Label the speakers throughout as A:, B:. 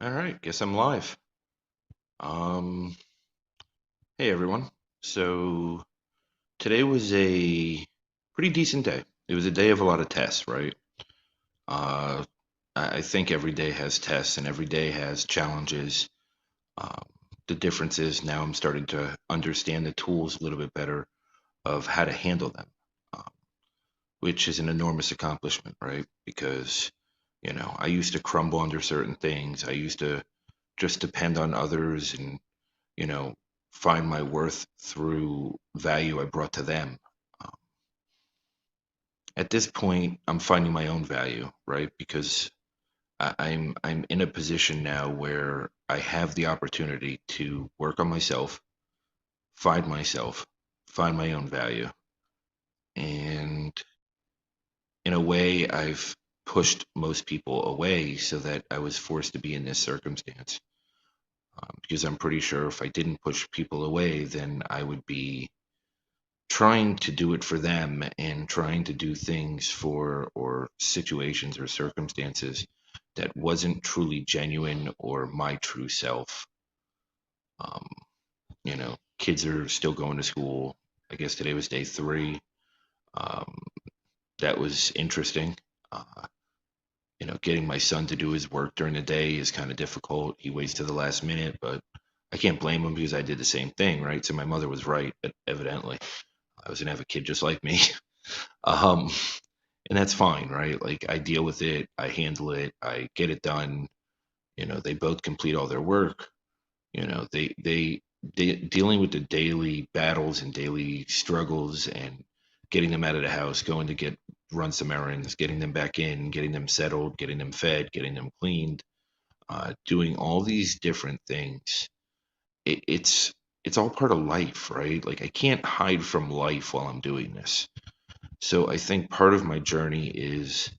A: All right, guess I'm live. Um, hey everyone. So today was a pretty decent day. It was a day of a lot of tests, right? Uh, I think every day has tests and every day has challenges. Um, the difference is now I'm starting to understand the tools a little bit better of how to handle them, um, which is an enormous accomplishment, right? Because, I used to crumble under certain things. I used to just depend on others and you know, find my worth through value I brought to them. Um, at this point, I'm finding my own value, right? Because I'm in a position now where I have the opportunity to work on myself, find my own value, and in a way, I've pushed most people away so that I was forced to be in this circumstance. Because I'm pretty sure if I didn't push people away, then I would be trying to do it for them and trying to do things for or situations or circumstances that wasn't truly genuine or my true self. Um, Kids are still going to school. I guess today was day 3. Um, that was interesting. Uh, getting my son to do his work during the day is kind of difficult. He waits to the last minute, but I can't blame him because I did the same thing, right? So my mother was right, evidently. I was gonna have a kid just like me. Um, and that's fine, right? Like I deal with it, I handle it, I get it done. They both complete all their work. They dealing with the daily battles and daily struggles and getting them out of the house, going to get run some errands, getting them back in, getting them settled, getting them fed, getting them cleaned, doing all these different things. It's all part of life, right? Like I can't hide from life while I'm doing this. So I think part of my journey is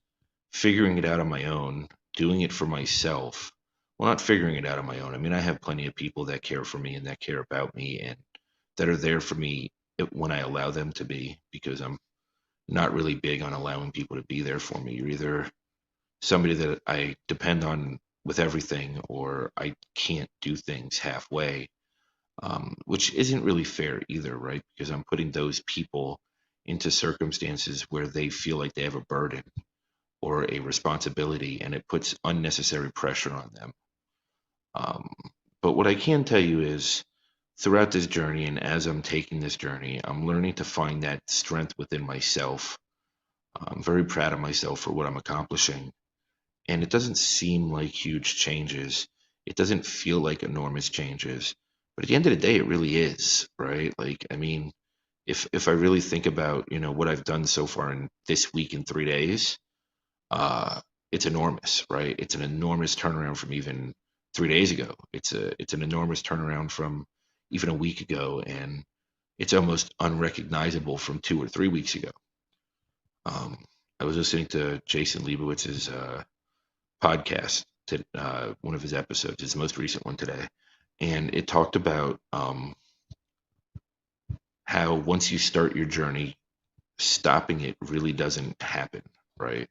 A: figuring it out on my own, doing it for myself. Well, not figuring it out on my own. I mean, I have plenty of people that care for me and that care about me and that are there for me when I allow them to be, because I'm not really big on allowing people to be there for me. You're either somebody that I depend on with everything or I can't do things halfway, which isn't really fair either, right? Because I'm putting those people into circumstances where they feel like they have a burden or a responsibility, and it puts unnecessary pressure on them. Um, but what I can tell you is throughout this journey, and as I'm taking this journey, I'm learning to find that strength within myself. I'm very proud of myself for what I'm accomplishing. And it doesn't seem like huge changes. It doesn't feel like enormous changes. But at the end of the day, it really is, right? Like, I mean, if I really think about, what I've done so far in this week in 3 days, uh, it's enormous, right? It's an enormous turnaround from even 3 days ago. It's an enormous turnaround from even a week ago, and it's almost unrecognizable from 2 or 3 weeks ago. Um, I was listening to Jason Leibowitz's podcast, to one of his episodes, his most recent one today, and it talked about how once you start your journey, stopping it really doesn't happen, right?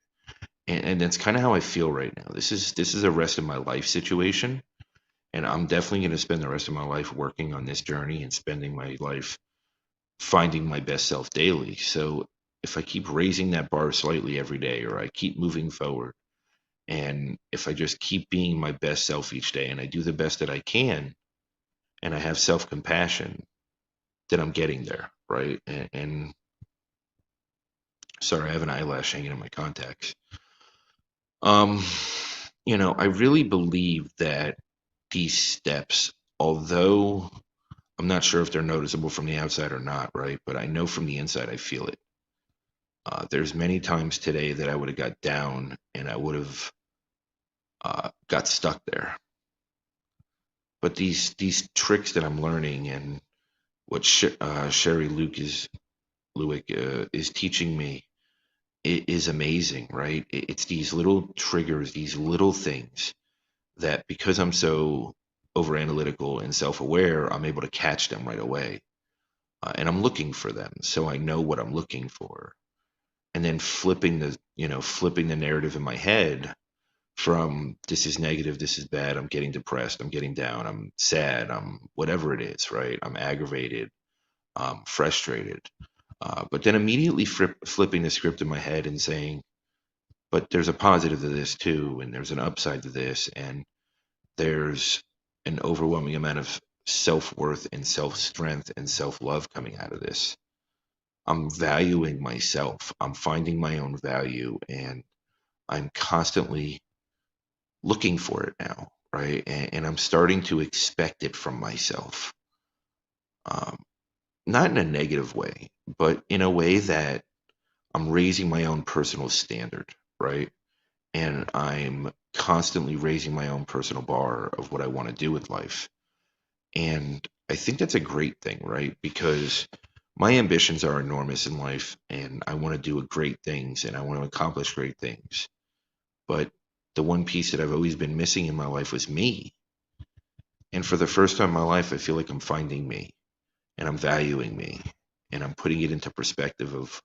A: And that's kind of how I feel right now. This is a rest of my life situation, and I'm definitely going to spend the rest of my life working on this journey and spending my life finding my best self daily. So if I keep raising that bar slightly every day, or I keep moving forward, and if I just keep being my best self each day, and I do the best that I can, and I have self compassion, then I'm getting there, right? And sorry, I have an eyelash hanging in my contacts. Um, I really believe that these steps, although I'm not sure if they're noticeable from the outside or not, right? But I know from the inside I feel it. There's many times today that I would have got down and I would have got stuck there. But these tricks that I'm learning and what Sherry Lewick is teaching me is amazing, right? It's these little triggers, these little things that because I'm so over analytical and self aware, I'm able to catch them right away. And I'm looking for them. So I know what I'm looking for. And then flipping the narrative in my head from this is negative, this is bad, I'm getting depressed, I'm getting down, I'm sad, I'm whatever it is, right? I'm aggravated, frustrated. But then immediately flipping the script in my head and saying, but there's a positive to this too, and there's an upside to this, and there's an overwhelming amount of self-worth and self-strength and self-love coming out of this. I'm valuing myself. I'm finding my own value, and I'm constantly looking for it now, right? And I'm starting to expect it from myself. Um, Not in a negative way, but in a way that I'm raising my own personal standard, right? And I'm constantly raising my own personal bar of what I want to do with life. And I think that's a great thing, right? Because my ambitions are enormous in life and I want to do great things and I want to accomplish great things. But the one piece that I've always been missing in my life was me. And for the first time in my life, I feel like I'm finding me and I'm valuing me and I'm putting it into perspective of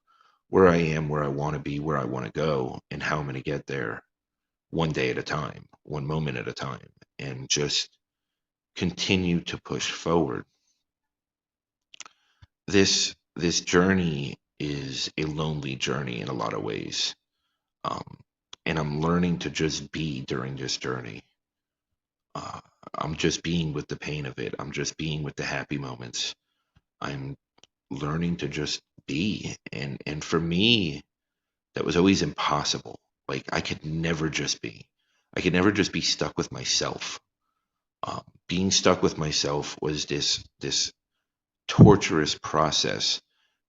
A: where I am, where I want to be, where I want to go, and how I'm going to get there one day at a time, one moment at a time, and just continue to push forward. This journey is a lonely journey in a lot of ways, um, and I'm learning to just be during this journey. Uh, I'm just being with the pain of it. I'm just being with the happy moments. I'm learning to just be, and for me, that was always impossible. Like I could never just be. I could never just be stuck with myself. Being stuck with myself was this torturous process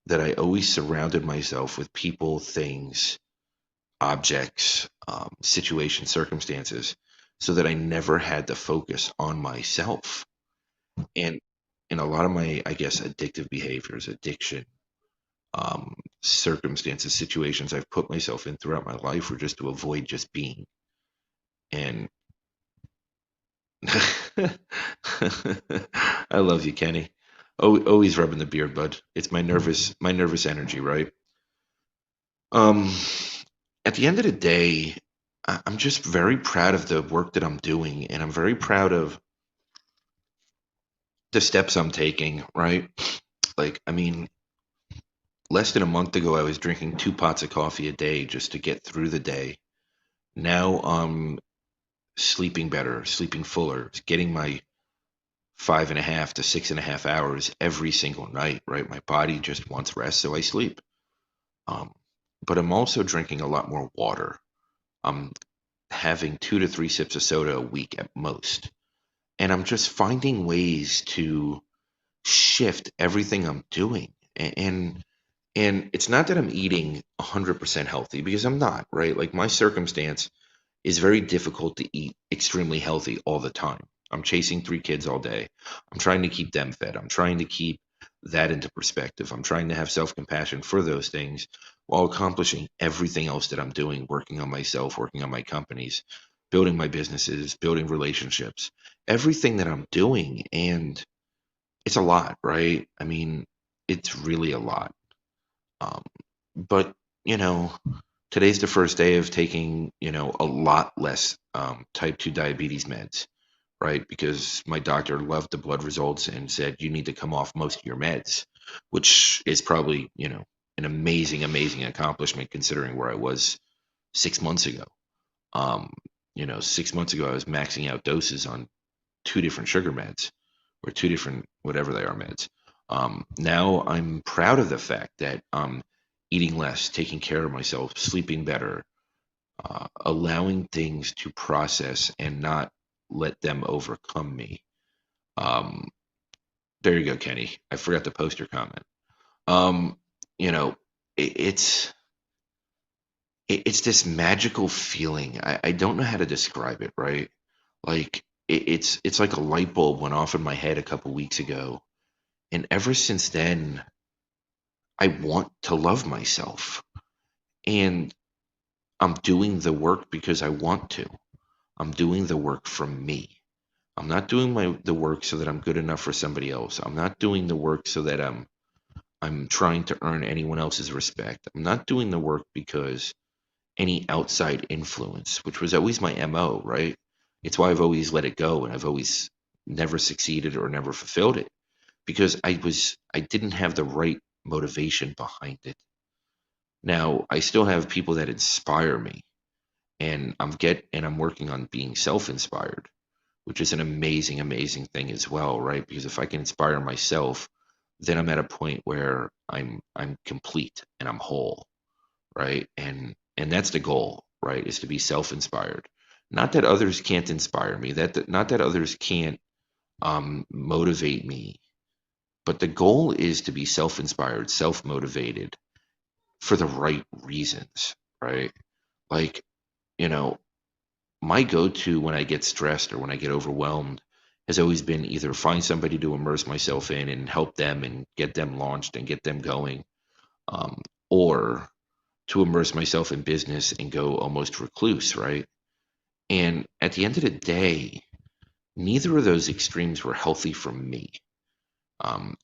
A: that I always surrounded myself with people, things, objects, situations, circumstances, so that I never had to focus on myself. And in a lot of my, I guess, addictive behaviors, addiction, circumstances, situations I've put myself in throughout my life were just to avoid just being. And I love you, Kenny. Always rubbing the beard, bud. It's my nervous energy, right? Um, at the end of the day, I'm just very proud of the work that I'm doing, and I'm very proud of the steps I'm taking, right? Like, I mean, less than a month ago, I was drinking 2 pots of coffee a day just to get through the day. Now I'm sleeping better, sleeping fuller, getting my 5.5 to 6.5 hours every single night, right? My body just wants rest, so I sleep. Um, but I'm also drinking a lot more water. I'm having 2 to 3 sips of soda a week at most. And I'm just finding ways to shift everything I'm doing. And it's not that I'm eating 100% healthy because I'm not, right? Like my circumstance is very difficult to eat extremely healthy all the time. I'm chasing 3 kids all day. I'm trying to keep them fed. I'm trying to keep that into perspective. I'm trying to have self-compassion for those things while accomplishing everything else that I'm doing, working on myself, working on my companies, building my businesses, building relationships, everything that I'm doing. And it's a lot, right? I mean, it's really a lot. Um, but, you know, today's the first day of taking, a lot less type 2 diabetes meds, right? Because my doctor loved the blood results and said, you need to come off most of your meds, which is probably, an amazing, amazing accomplishment considering where I was 6 months ago. Um, 6 months ago, I was maxing out doses on 2 different sugar meds or 2 different whatever they are meds. Now I'm proud of the fact that I'm eating less, taking care of myself, sleeping better, allowing things to process and not let them overcome me. Um, there you go, Kenny. I forgot to post your comment. Um, you know, it, it's it's this magical feeling. I don't know how to describe it, right? Like it's like a light bulb went off in my head a couple weeks ago, and ever since then, I want to love myself, and I'm doing the work because I want to. I'm doing the work for me. I'm not doing the work so that I'm good enough for somebody else. I'm not doing the work so that I'm trying to earn anyone else's respect. I'm not doing the work because any outside influence, which was always my MO, right? It's why I've always let it go and I've always never succeeded or never fulfilled it because I didn't have the right motivation behind it. Now, I still have people that inspire me and I'm working on being self-inspired, which is an amazing, amazing thing as well, right? Because if I can inspire myself, then I'm at a point where I'm complete and I'm whole, right? And that's the goal, right? Is to be self-inspired. Not that others can't inspire me, not that others can't motivate me, but the goal is to be self-inspired, self-motivated for the right reasons, right? Like, you know, my go-to when I get stressed or when I get overwhelmed has always been either find somebody to immerse myself in and help them and get them launched and get them going, um, or to immerse myself in business and go almost recluse, right? And at the end of the day, neither of those extremes were healthy for me.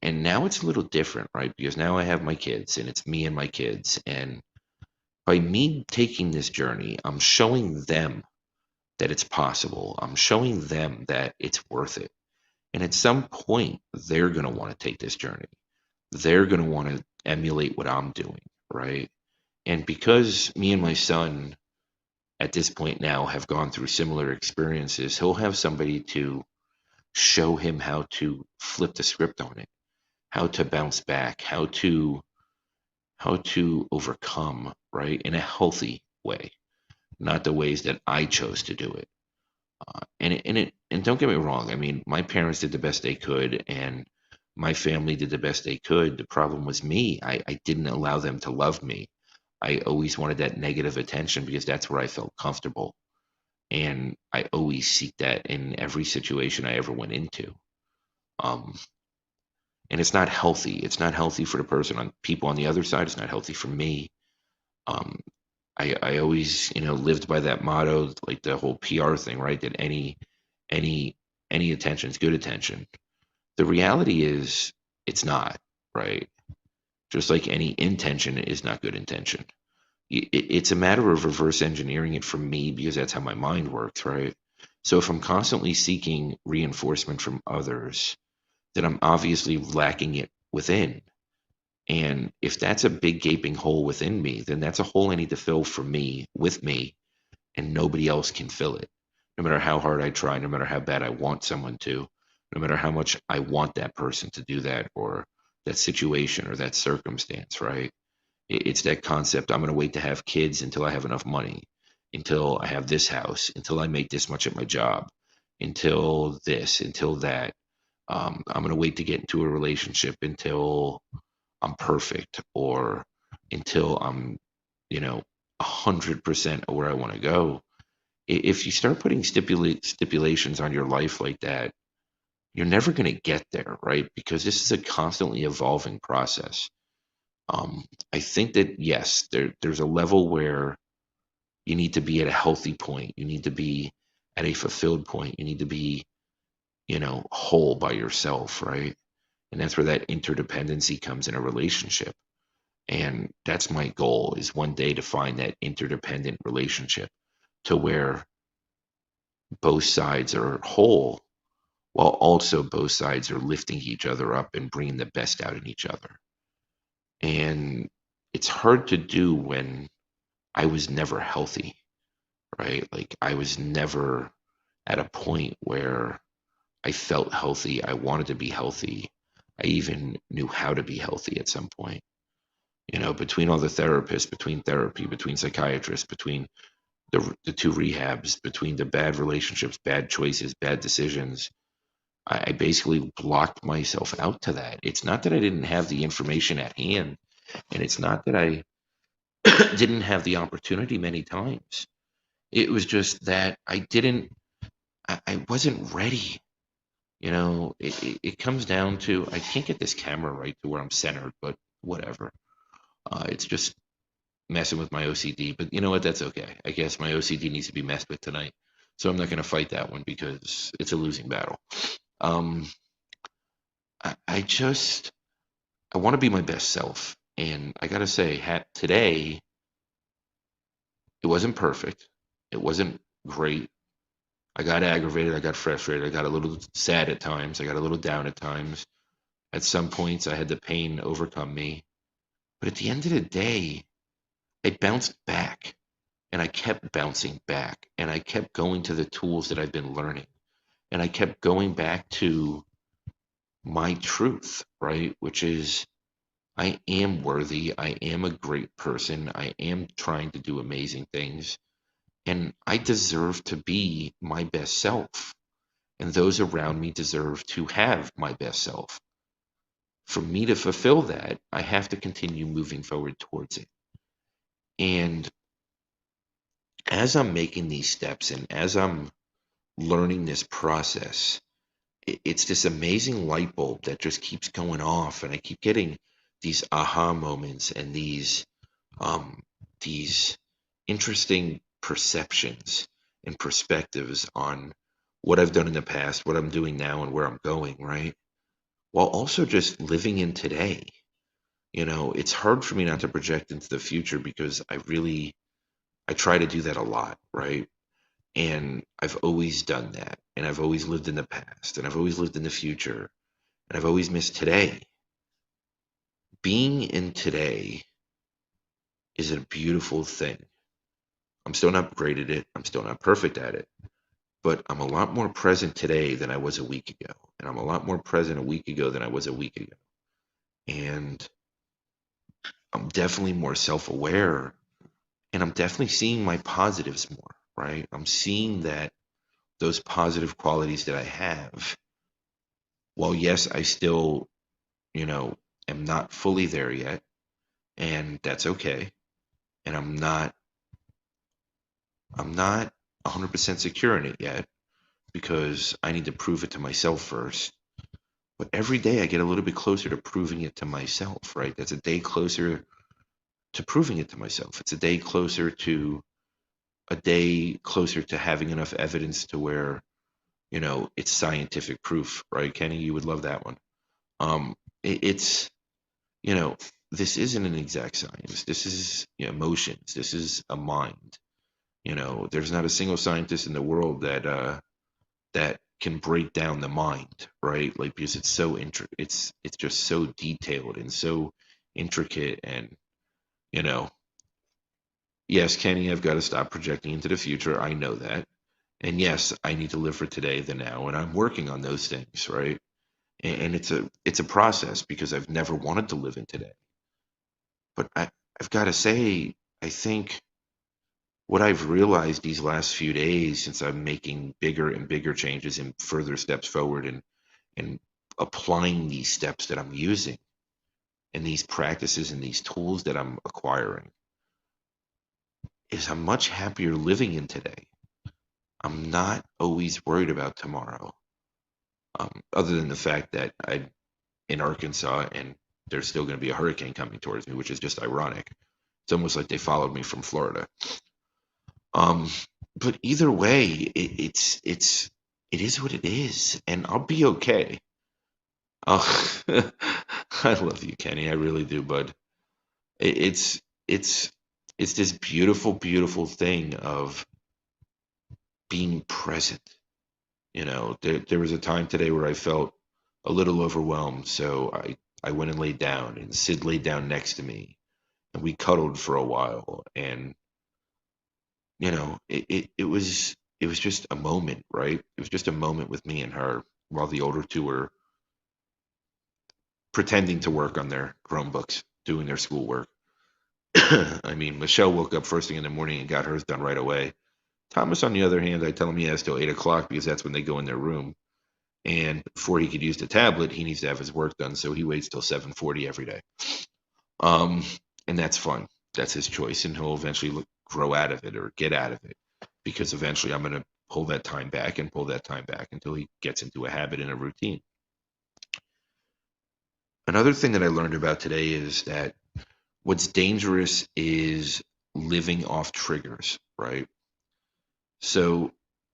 A: And now it's a little different, right? Because now I have my kids and it's me and my kids. And by me taking this journey, I'm showing them that it's possible. I'm showing them that it's worth it. And at some point, they're going to want to take this journey. They're going to want to emulate what I'm doing, right? And because me and my son at this point now have gone through similar experiences, he'll have somebody to show him how to flip the script on it, how to bounce back, how to overcome, right? In a healthy way, not the ways that I chose to do it. And don't get me wrong. I mean, my parents did the best they could, and my family did the best they could. The problem was me. I didn't allow them to love me. I always wanted that negative attention because that's where I felt comfortable. And I always seek that in every situation I ever went into. Um, and it's not healthy. It's not healthy for the person on people on the other side. It's not healthy for me. Um, I always, lived by that motto, like the whole PR thing, right? That any any attention is good attention. The reality is it's not, right? Just like any intention is not good intention. It's a matter of reverse engineering it for me because that's how my mind works, right? So if I'm constantly seeking reinforcement from others, then I'm obviously lacking it within. And if that's a big gaping hole within me, then that's a hole I need to fill for me, with me, and nobody else can fill it. No matter how hard I try, no matter how bad I want someone to, no matter how much I want that person to do that or that situation or that circumstance, right? It's that concept. I'm going to wait to have kids until I have enough money, until I have this house, until I make this much at my job, until this, until that. I'm going to wait to get into a relationship until I'm perfect or until I'm, 100% of where I want to go. If you start putting stipulations on your life like that, you're never going to get there, right? Because this is a constantly evolving process. I think that yes, there's a level where you need to be at a healthy point. You need to be at a fulfilled point. You need to be, whole by yourself, right? And that's where that interdependency comes in a relationship. And that's my goal is one day to find that interdependent relationship to where both sides are whole while also both sides are lifting each other up and bringing the best out in each other. And it's hard to do when I was never healthy, right? Like I was never at a point where I felt healthy. I wanted to be healthy. I even knew how to be healthy at some point. Between all the therapists, between therapy, between psychiatrists, between the two rehabs, between the bad relationships, bad choices, bad decisions, I basically blocked myself out to that. It's not that I didn't have the information at hand, and it's not that I didn't have the opportunity many times. It was just that I wasn't ready. It comes down to I can't get this camera right to where I'm centered, but whatever. It's just messing with my OCD, but you know what? That's okay. I guess my OCD needs to be messed with tonight. So I'm not going to fight that one because it's a losing battle. Um, I want to be my best self. And I got to say, today, It wasn't perfect. It wasn't great. I got aggravated. I got frustrated. I got a little sad at times. I got a little down at times. At some points, I had the pain overcome me. But at the end of the day, I bounced back and I kept bouncing back and I kept going to the tools that I've been learning and I kept going back to my truth, right? Which is I am worthy. I am a great person. I am trying to do amazing things and I deserve to be my best self. And those around me deserve to have my best self. For me to fulfill that, I have to continue moving forward towards it. And as I'm making these steps and as I'm learning this process, it's this amazing light bulb that just keeps going off, and I keep getting these aha moments and these interesting perceptions and perspectives on what I've done in the past, what I'm doing now, and where I'm going, right? While also just living in today. It's hard for me not to project into the future because I try to do that a lot, right? And I've always done that. And I've always lived in the past. And I've always lived in the future. And I've always missed today. Being in today is a beautiful thing. I'm still not great at it. I'm still not perfect at it. But I'm a lot more present today than I was a week ago. And I'm a lot more present a week ago than I was a week ago. And I'm definitely more self aware. And I'm definitely seeing my positives more, right? I'm seeing that those positive qualities that I have, while yes, I still, am not fully there yet, and that's okay. And I'm not 100% secure in it yet because I need to prove it to myself first. But every day I get a little bit closer to proving it to myself, right? That's a day closer to proving it to myself. It's a day closer to having enough evidence to where, it's scientific proof, right? Kenny, you would love that one. It's, you know, this isn't an exact science. This is emotions. This is a mind. There's not a single scientist in the world that can break down the mind, right? Like because it's just so detailed and so intricate and you know, yes, Kenny, I've got to stop projecting into the future. I know that. And yes, I need to live for today, the now, and I'm working on those things, right? And it's a process because I've never wanted to live in today. But I've got to say, I think what I've realized these last few days since I'm making bigger and bigger changes and further steps forward and applying these steps that I'm using and these practices and these tools that I'm acquiring is I'm much happier living in today. I'm not always worried about tomorrow. Other than the fact that I'm in Arkansas and there's still going to be a hurricane coming towards me, which is just ironic. It's almost like they followed me from Florida. Um, but either way, it is what it is, and I'll be okay. Oh, I love you, Kenny. I really do, bud. It's it's it's this beautiful, beautiful thing of being present. There was a time today where I felt a little overwhelmed, so I went and laid down, and Sid laid down next to me, and we cuddled for a while, and it was just a moment, right? It was just a moment with me and her while the older two were pretending to work on their Chromebooks, doing their schoolwork. I mean, Michelle woke up first thing in the morning and got hers done right away. Thomas, on the other hand, I tell him he has till 8 o'clock because that's when they go in their room. And before he could use the tablet, he needs to have his work done, so he waits till 7:40 every day. Um, and that's fun. That's his choice, and he'll eventually grow out of it or get out of it because eventually I'm going to pull that time back and pull that time back until he gets into a habit and a routine. Another thing that I learned about today is that what's dangerous is living off triggers, right? So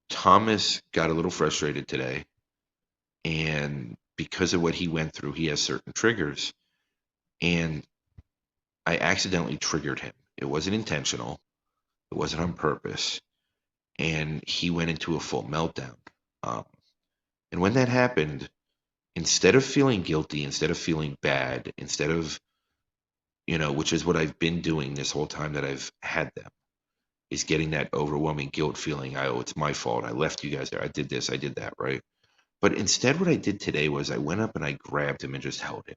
A: Thomas got a little frustrated today, and because of what he went through, he has certain triggers, and I accidentally triggered him. It wasn't intentional. It wasn't on purpose. And he went into a full meltdown. Um, and when that happened, instead of feeling guilty, instead of feeling bad, instead of, which is what I've been doing this whole time that I've had them, is getting that overwhelming guilt feeling. Oh, it's my fault. I left you guys there. I did this. I did that. Right. But instead, what I did today was I went up and I grabbed him and just held him.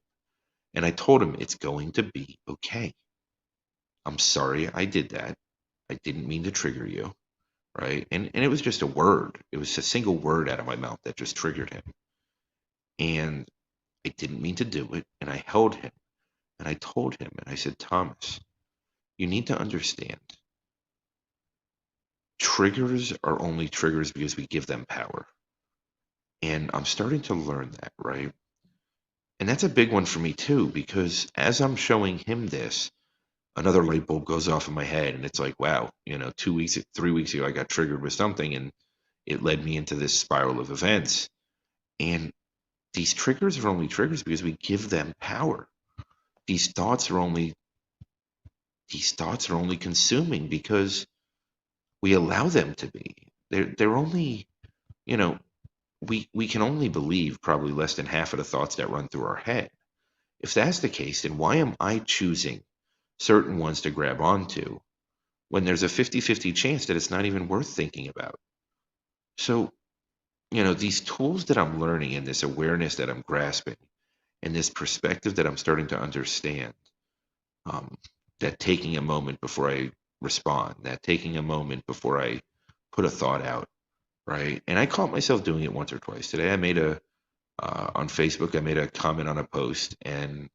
A: And I told him, it's going to be okay. I'm sorry I did that. I didn't mean to trigger you. Right. And it was just a word. It was a single word out of my mouth that just triggered him. And I didn't mean to do it. And I held him and I told him, and I said, Thomas, you need to understand triggers are only triggers because we give them power. And I'm starting to learn that, right? And that's a big one for me too, because as I'm showing him this, another light bulb goes off in my head. And it's like, wow, 2 weeks, 3 weeks ago, I got triggered with something and it led me into this spiral of events. And these triggers are only triggers because we give them power. These thoughts are only consuming because we allow them to be. They're only, you know, we can only believe probably less than half of the thoughts that run through our head. If that's the case, then why am I choosing certain ones to grab onto when there's a 50-50 chance that it's not even worth thinking about? So, these tools that I'm learning and this awareness that I'm grasping and this perspective that I'm starting to understand, um, that taking a moment before I respond, that taking a moment before I put a thought out, right? And I caught myself doing it once or twice. Today I made on Facebook, I made a comment on a post and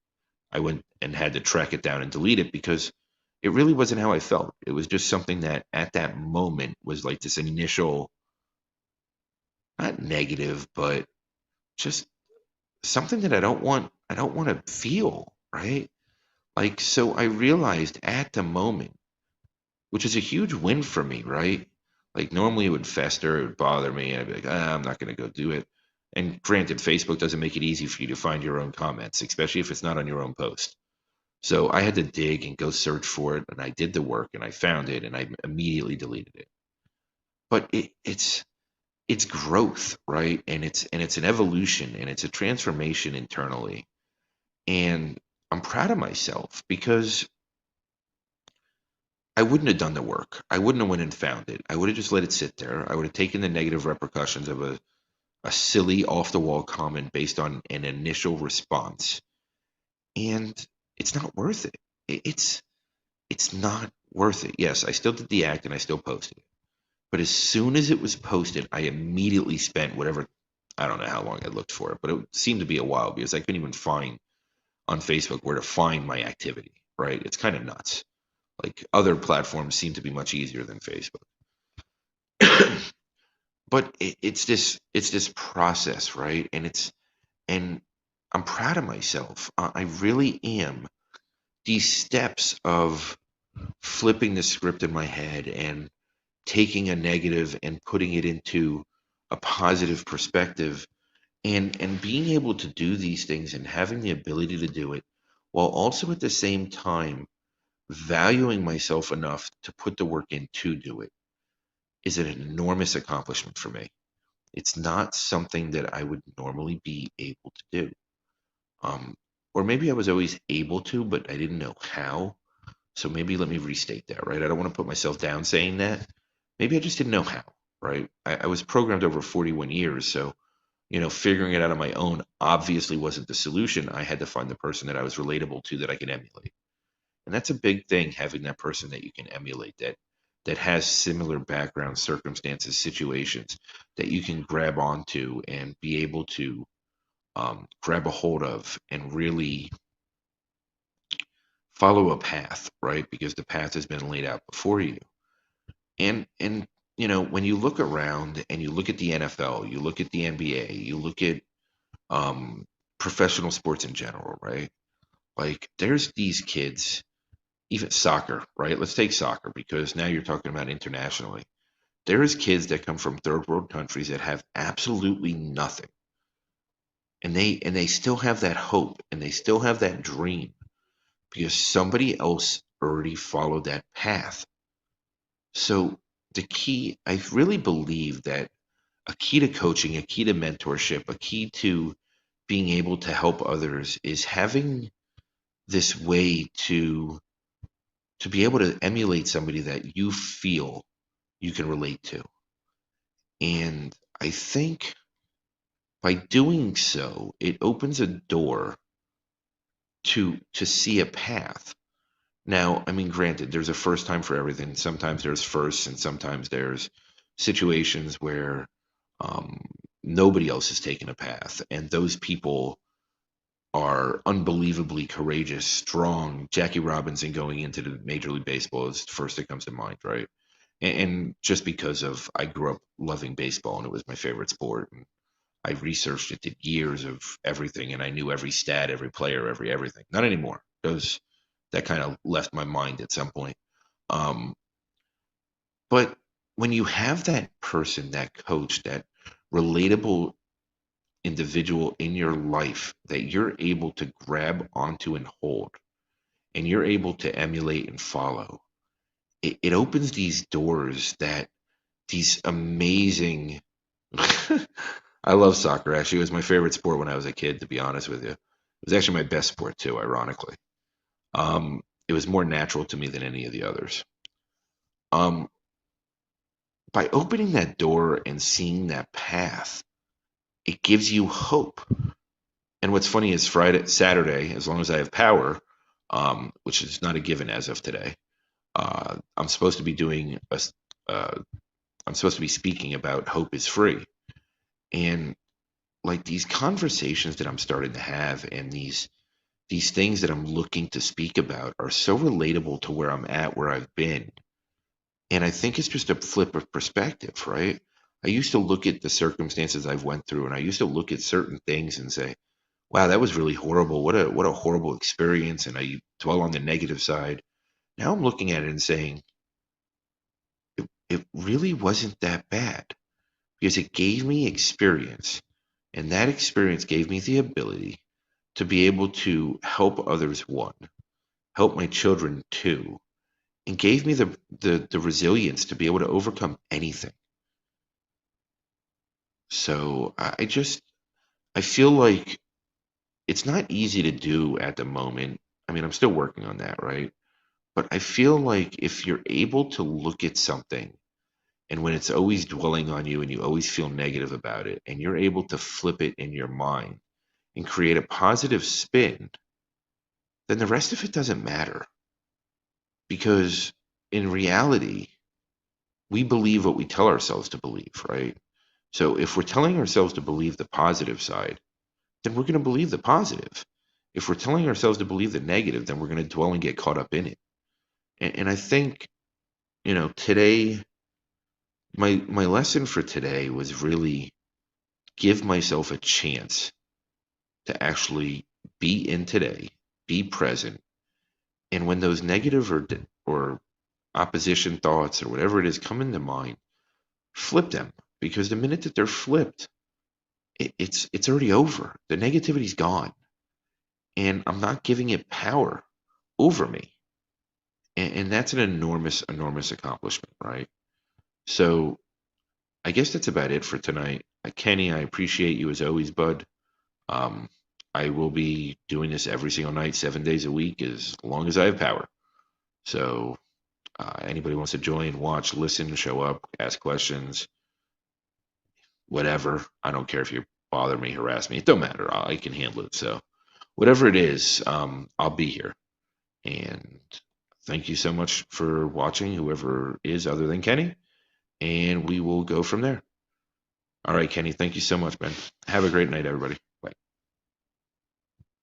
A: I went and had to track it down and delete it because it really wasn't how I felt. It was just something that at that moment was like this initial, not negative, but just something that I don't want to feel, right? Like, so I realized at the moment, which is a huge win for me, right? Like normally it would fester, it would bother me, and I'd be like, I'm not going to go do it. And granted, Facebook doesn't make it easy for you to find your own comments, especially if it's not on your own post. So I had to dig and go search for it, and I did the work, and I found it, and I immediately deleted it. But it's growth, right? And it's an evolution, and it's a transformation internally. And I'm proud of myself because I wouldn't have done the work. I wouldn't have went and found it. I would have just let it sit there. I would have taken the negative repercussions of a silly off the wall comment based on an initial response. And it's not worth it. It's not worth it. Yes, I still did the act and I still posted it. But as soon as it was posted, I immediately spent whatever, I don't know how long I looked for it, but it seemed to be a while because I couldn't even find on Facebook where to find my activity, right? It's kind of nuts. Like other platforms seem to be much easier than Facebook. But it's this process, right? And I'm proud of myself. I really am. These steps of flipping the script in my head and taking a negative and putting it into a positive perspective and being able to do these things and having the ability to do it while also at the same time valuing myself enough to put the work in to do it is an enormous accomplishment for me. It's not something that I would normally be able to do. Um, or maybe I was always able to, but I didn't know how. So maybe let me restate that, right? I don't want to put myself down saying that. Maybe I just didn't know how, right? I was programmed over 41 years. So, figuring it out on my own obviously wasn't the solution. I had to find the person that I was relatable to that I could emulate. And that's a big thing, having that person that you can emulate that has similar background, circumstances, situations that you can grab onto and be able to grab a hold of and really follow a path, right? Because the path has been laid out before you. And when you look around and you look at the NFL, you look at the NBA, you look at um, professional sports in general, right? Like there's these kids, even soccer, right? Let's take soccer because now you're talking about internationally. There is kids that come from third world countries that have absolutely nothing. And they still have that hope and they still have that dream because somebody else already followed that path. So the key, I really believe that a key to coaching, a key to mentorship, a key to being able to help others is having this way to be able to emulate somebody that you feel you can relate to. And I think by doing so, it opens a door to see a path. Now, I mean, granted, there's a first time for everything. Sometimes there's firsts, and sometimes there's situations where um, nobody else has taken a path, and those people are unbelievably courageous, strong. Jackie Robinson going into the Major League Baseball is the first that comes to mind, right? And just because of I grew up loving baseball and it was my favorite sport, and I researched it, did years of everything, and I knew every stat, every player, every everything. Not anymore. Those that kind of left my mind at some point. Um, but when you have that person, that coach, that relatable individual in your life that you're able to grab onto and hold, and you're able to emulate and follow, it opens these doors that these amazing. I love soccer. Actually, it was my favorite sport when I was a kid, to be honest with you. It was actually my best sport too, ironically. It was more natural to me than any of the others. Um, by opening that door and seeing that path, it gives you hope. And what's funny is Friday, Saturday, as long as I have power, which is not a given as of today, I'm supposed to be doing uh, I'm supposed to be speaking about hope is free. And like these conversations that I'm starting to have and these things that I'm looking to speak about are so relatable to where I'm at, where I've been. And I think it's just a flip of perspective, right? I used to look at the circumstances I've went through and I used to look at certain things and say, wow, that was really horrible. What a horrible experience. And I dwell on the negative side. Now I'm looking at it and saying, it really wasn't that bad because it gave me experience. And that experience gave me the ability to be able to help others, one, help my children, two, and gave me the resilience to be able to overcome anything. So I feel like it's not easy to do at the moment. I mean, I'm still working on that, right? But I feel like if you're able to look at something and when it's always dwelling on you and you always feel negative about it, and you're able to flip it in your mind and create a positive spin, then the rest of it doesn't matter. Because in reality, we believe what we tell ourselves to believe, right? So if we're telling ourselves to believe the positive side, then we're going to believe the positive. If we're telling ourselves to believe the negative, then we're going to dwell and get caught up in it. And I think, today, my lesson for today was really give myself a chance to actually be in today, be present, and when those negative or opposition thoughts or whatever it is come into mind, flip them because the minute that they're flipped, it's already over. The negativity's gone, and I'm not giving it power over me, and that's an enormous accomplishment, right? So I guess that's about it for tonight. Kenny, I appreciate you as always, bud. Um, I will be doing this every single night, 7 days a week, as long as I have power. So anybody wants to join, watch, listen, show up, ask questions, whatever. I don't care if you bother me, harass me. It don't matter. I can handle it. So whatever it is, I'll be here. And thank you so much for watching, whoever is other than Kenny. And we will go from there. All right, Kenny, thank you so much, man. Have a great night, everybody.